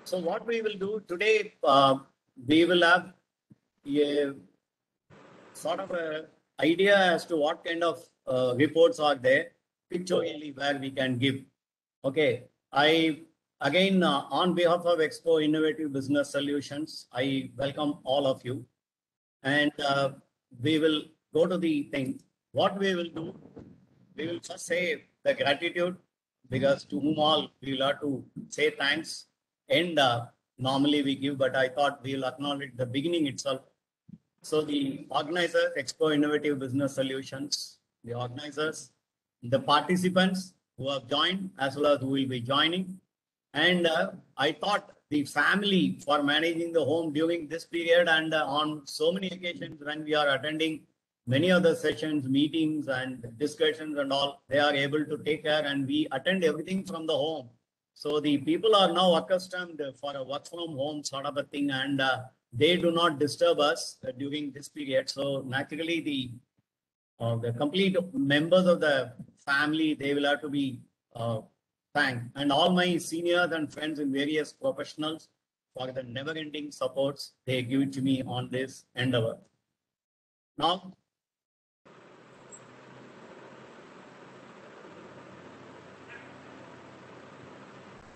So what we will do today, we will have a sort of a idea as to what kind of reports are there pictorially where we can give. Okay, I again on behalf of Expo Innovative Business Solutions, I welcome all of you, and we will go to the thing. What we will do, we will first say the gratitude, because to whom all we will have to say thanks. And normally we give, but I thought we will acknowledge the beginning itself. So the organizers, Expo Innovative Business Solutions, the organizers, the participants who have joined as well as who will be joining. And I thought the family for managing the home during this period, and on so many occasions when we are attending many of the sessions, meetings and discussions and all, they are able to take care, and we attend everything from the home. So the people are now accustomed for a work from home sort of a thing, and they do not disturb us during this period. So naturally, the complete members of the family, they will have to be thanked. And all my seniors and friends in various professionals for the never-ending supports they give to me on this endeavor. Now,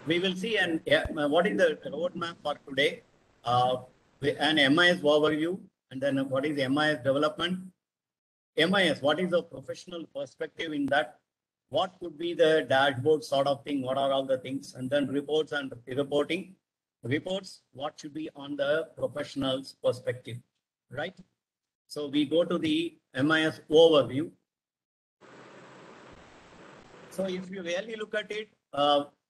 we will see what is the roadmap for today, an MIS overview, and then what is MIS development. MIS, what is the professional perspective in that? What could be the dashboard sort of thing? What are all the things? And then reports and reporting. Reports, what should be on the professional's perspective, right? So we go to the MIS overview. So if you really look at it,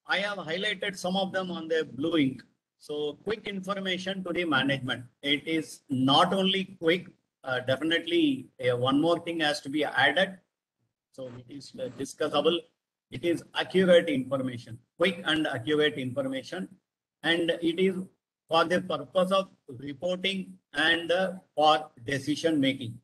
I have highlighted some of them on the blue ink. So quick information to the management. It is not only quick, definitely one more thing has to be added. So it is discussable. It is accurate information, quick and accurate information. And it is for the purpose of reporting and for decision making.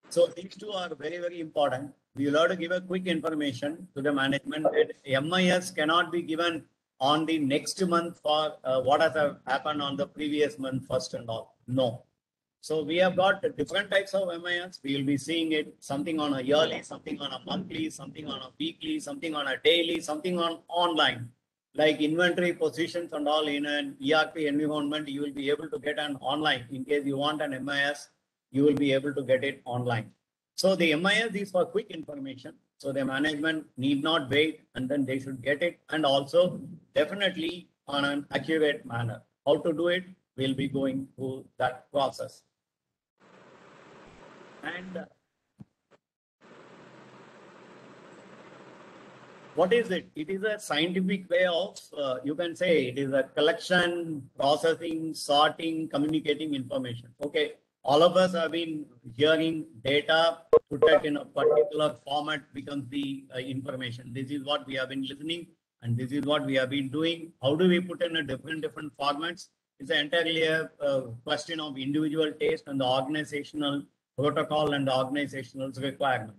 So these two are very, very important. We will have to give a quick information to the management that MIS cannot be given on the next month for what has happened on the previous month first and all. No. So we have got different types of MIS. We will be seeing it, something on a yearly, something on a monthly, something on a weekly, something on a daily, something on online. Like inventory positions and all in an ERP environment, you will be able to get an online. In case you want an MIS, you will be able to get it online. So the MIS is for quick information. So the management need not wait, and then they should get it. And also definitely on an accurate manner. How to do it, we'll be going through that process. And what is it? It is a scientific way of, you can say it is a collection, processing, sorting, communicating information. Okay. All of us have been hearing data put it in a particular format becomes the information. This is what we have been listening, and this is what we have been doing. How do we put in a different formats? It's entirely a question of individual taste and the organizational protocol and the organizational requirement.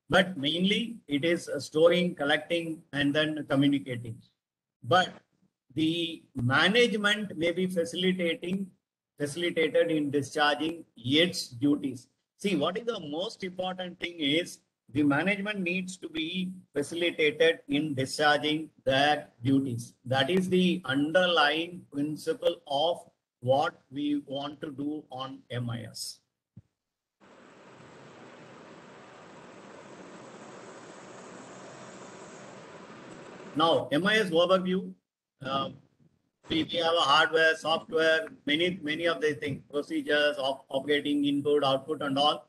But mainly it is storing, collecting, and then communicating. But the management may be facilitated in discharging its duties. See, what is the most important thing is the management needs to be facilitated in discharging their duties. That is the underlying principle of what we want to do on MIS. Now, MIS overview. We have a hardware, software, many of the things, procedures of operating input, output, and all.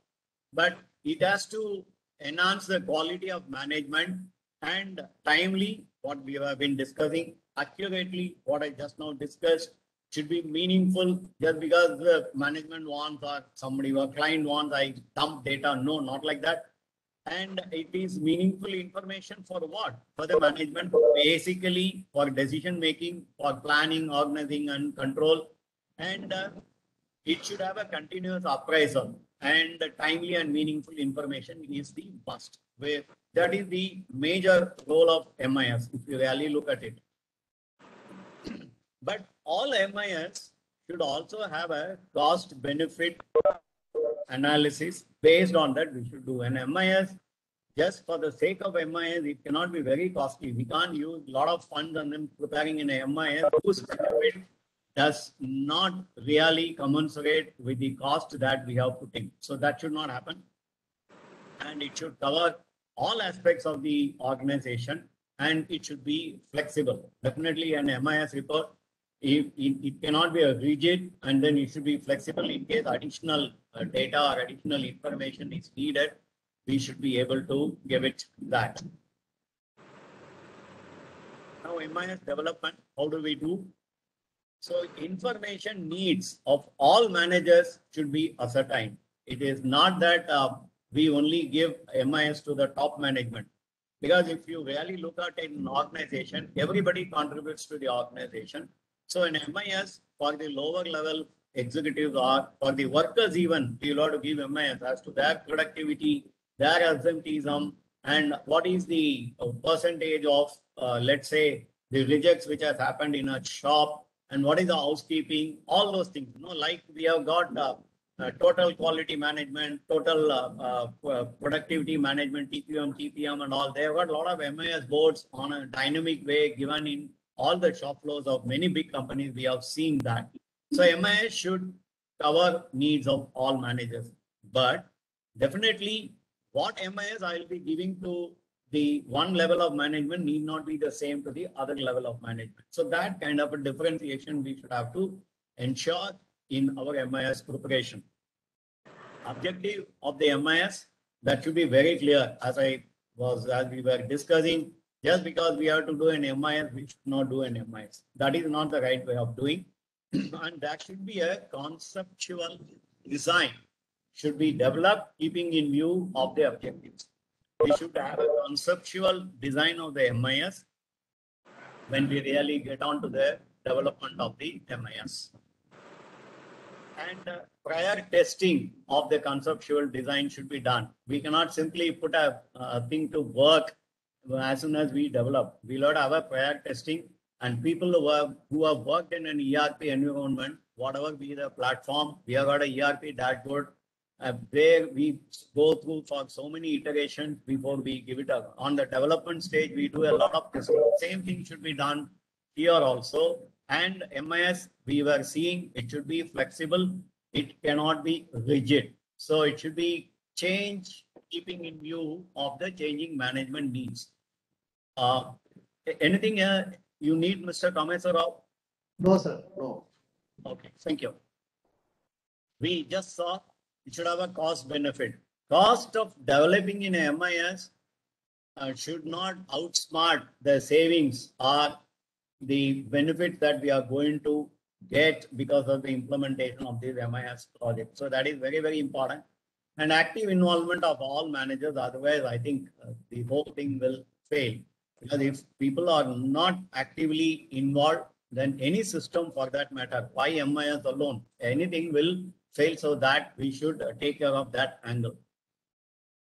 But it has to enhance the quality of management and timely, what we have been discussing, accurately, what I just now discussed, should be meaningful. Just because the management wants or somebody or client wants, I dump data. No, not like that. And it is meaningful information for what? For the management, basically for decision making, for planning, organizing, and control. And it should have a continuous appraisal, and timely and meaningful information is the must. Where that is the major role of MIS, if you really look at it. But all MIS should also have a cost benefit analysis. Based on that, we should do an MIS. Just for the sake of MIS, it cannot be very costly. We can't use a lot of funds on them preparing in a MIS whose benefit does not really commensurate with the cost that we have put in. So that should not happen. And it should cover all aspects of the organization, and it should be flexible. Definitely an MIS report, it cannot be a rigid, and then it should be flexible in case additional data or additional information is needed. We should be able to give it that. Now, MIS development, how do we do? So information needs of all managers should be ascertained. It is not that we only give MIS to the top management. Because if you really look at an organization, everybody contributes to the organization. So an MIS for the lower level executives or for the workers even, you have to give MIS as to their productivity, their absenteeism, and what is the percentage of, let's say, the rejects which has happened in a shop, and what is the housekeeping, all those things. Like we have got total quality management, total productivity management, TPM, and all. They have got a lot of MIS boards on a dynamic way given in all the shop floors of many big companies. We have seen that. So MIS should cover needs of all managers. But definitely what MIS I will be giving to the one level of management need not be the same to the other level of management. So that kind of a differentiation we should have to ensure in our MIS preparation. Objective of the MIS, that should be very clear. As we were discussing, just because we have to do an MIS, we should not do an MIS. That is not the right way of doing. And that should be a conceptual design, should be developed keeping in view of the objectives. We should have a conceptual design of the MIS when we really get on to the development of the MIS. And prior testing of the conceptual design should be done. We cannot simply put a thing to work as soon as we develop. We will have a prior testing, and people who have worked in an ERP environment, whatever be the platform, we have got a ERP dashboard where we go through for so many iterations before we give it up. On the development stage, we do a lot of testing. Same thing should be done here also. And MIS, we were seeing it should be flexible. It cannot be rigid. So it should be change keeping in view of the changing management needs. Anything you need, Mr. Kameswar Rao? No, sir. No. Okay, thank you. We just saw it should have a cost benefit. Cost of developing in a MIS should not outsmart the savings or the benefit that we are going to get because of the implementation of these MIS projects. So that is very, very important. And active involvement of all managers. Otherwise, I think the whole thing will fail. Because if people are not actively involved, then any system for that matter, why MIS alone, anything will fail. So that we should take care of that angle.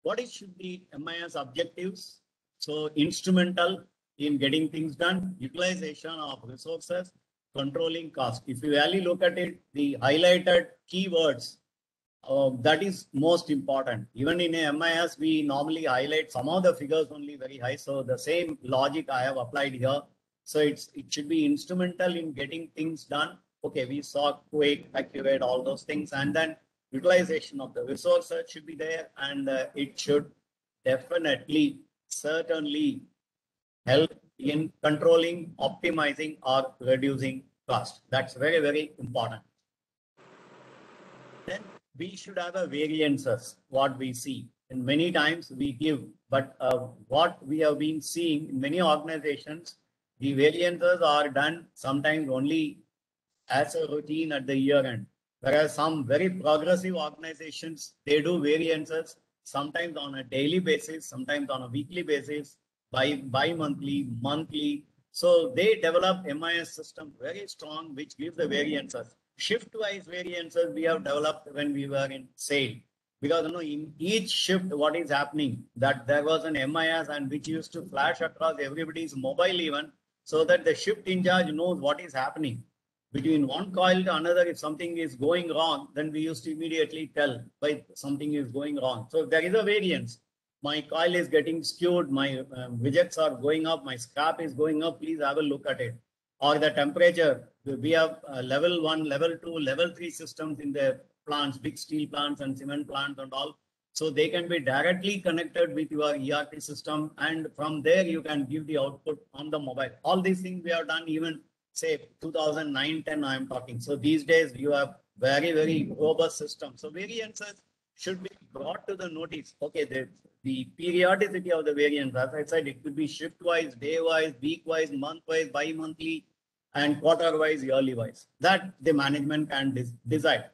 What should be MIS objectives? So instrumental in getting things done, utilization of resources, controlling cost. If you really look at it, the highlighted keywords, that is most important. Even in a MIS, we normally highlight some of the figures only very high. So the same logic I have applied here. So it should be instrumental in getting things done. Okay, we saw quick, accurate, all those things. And then utilization of the resources should be there. And it should definitely, certainly help in controlling, optimizing, or reducing cost. That's very, very important. Then we should have a variances, what we see. And many times we give, but what we have been seeing in many organizations, the variances are done sometimes only as a routine at the year end. Whereas some very progressive organizations, they do variances sometimes on a daily basis, sometimes on a weekly basis, bi-monthly, monthly. So they develop MIS system very strong, which gives the variances. Shift-wise variances we have developed when we were in SAIL. Because in each shift, what is happening, that there was an MIS and which used to flash across everybody's mobile even, so that the shift in charge knows what is happening. Between one coil to another, if something is going wrong, then we used to immediately tell why something is going wrong. So if there is a variance, my coil is getting skewed, my rejects are going up, my scrap is going up, please have a look at it. Or the temperature, we have level 1, level 2, level 3 systems in the plants, big steel plants and cement plants and all. So they can be directly connected with your ERP system, and from there you can give the output on the mobile. All these things we have done even say 2009-10 I am talking. So these days you have very robust system. So variances should be brought to the notice. Okay, the periodicity of the variance, as I said, it could be shift wise, day wise, week wise, month wise, bi-monthly, and quarter wise, yearly wise. That the management can decide.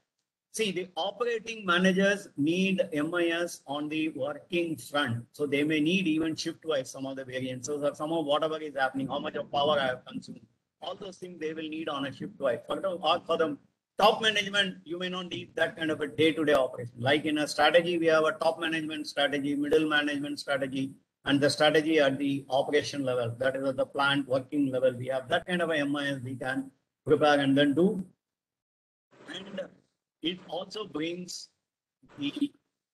See, the operating managers need MIS on the working front. So they may need even shift-wise some of the variances or some of whatever is happening, how much of power I have consumed. All those things they will need on a shift-wise. For the top management, you may not need that kind of a day-to-day operation. Like in a strategy, we have a top management strategy, middle management strategy, and the strategy at the operation level. That is at the plant working level. We have that kind of a MIS we can prepare and then do. And it also brings the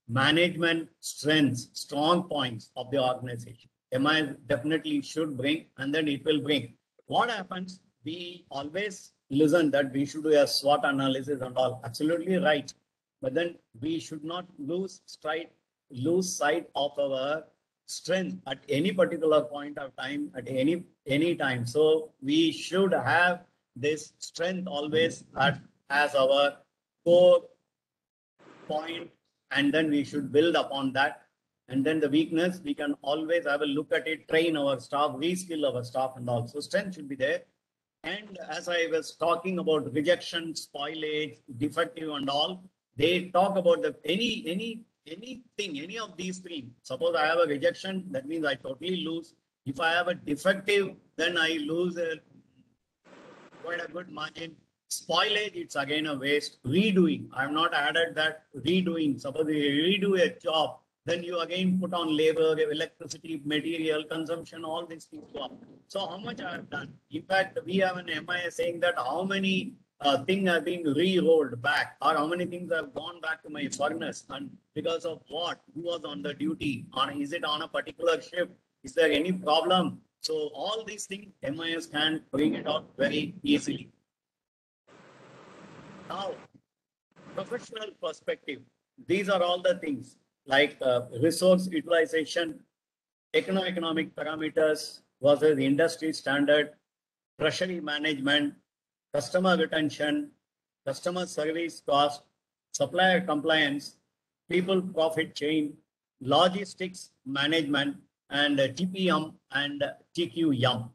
management strengths, strong points of the organization. MI definitely should bring, and then it will bring. What happens? We always listen that we should do a SWOT analysis and all. Absolutely right. But then we should not lose sight of our strength at any particular point of time, at any time. So we should have this strength always as our core point, and then we should build upon that. And then the weakness, we can always have a look at it, train our staff, reskill our staff, and also strength should be there. And as I was talking about rejection, spoilage, defective and all, they talk about the anything, any of these three. Suppose I have a rejection, that means I totally lose. If I have a defective, then I lose quite a good margin. Spoilage, it's again a waste. Redoing, I have not added that redoing. Suppose you redo a job, then you again put on labor, electricity, material, consumption, all these things go up. So how much I have done? In fact, we have an MIS saying that how many things have been re-rolled back, or how many things have gone back to my furnace, and because of what? Who was on the duty? Or is it on a particular shift? Is there any problem? So all these things, MIS can bring it out very easily. Now, professional perspective, these are all the things like resource utilization, economic parameters versus industry standard, treasury management, customer retention, customer service cost, supplier compliance, people profit chain, logistics management, and TPM and TQM.